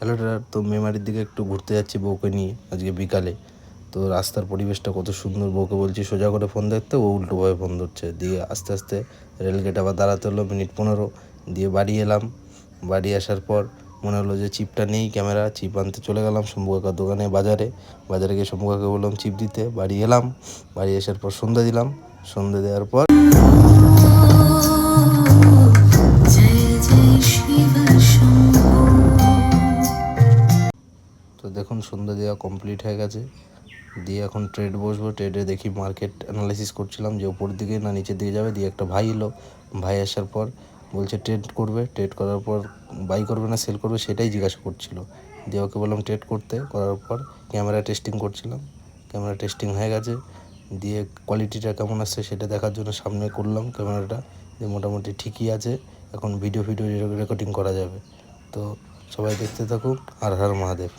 Hello দাদা, তো মেমারির দিকে একটু ঘুরতে যাচ্ছি বউকে নিয়ে আজকে বিকালে। তো রাস্তার পরিবেশটা কত সুন্দর, বউকে বলছি সোজা করে ফোন ধরতে, ও উল্টোভাবে ফোন ধরছে। দিয়ে আস্তে আস্তে রেলগেট আবার দাঁড়াতে হলো মিনিট 15। দিয়ে বাড়ি এলাম। বাড়ি আসার পর মনে হলো যে চিপটা নেই, ক্যামেরা চিপ আনতে চলে গেলাম শম্ভু কাকার দোকানে। বাজারে গিয়ে শম্ভু কাকাকে বললাম চিপ দিতে। বাড়ি এলাম, বাড়ি আসার পর সন্ধ্যা দিলাম। সন্ধ্যা দেওয়ার পর তো দেখুন সন্ধ্যা দেওয়া কমপ্লিট হয়ে গেছে। দিয়ে এখন ট্রেড বসবো। ট্রেডে দেখি মার্কেট অ্যানালাইসিস করছিলাম যে ওপর দিকে না নিচের দিকে যাবে। দিয়ে একটা ভাই এলো, ভাই আসার পর বলছে ট্রেড করবে। ট্রেড করার পর বাই করবে না সেল করবে সেটাই জিজ্ঞাসা করছিল। দিয়ে ওকে বললাম ট্রেড করতে। করার পর ক্যামেরা টেস্টিং করছিলাম, ক্যামেরা টেস্টিং হয়ে গেছে। দিয়ে কোয়ালিটিটা কেমন আসছে সেটা দেখার জন্য সামনে করলাম ক্যামেরাটা। দিয়ে মোটামুটি ঠিকই আছে, এখন ভিডিও রেকর্ডিং করা যাবে। তো সবাই দেখতে থাকুক। হর হর মহাদেব।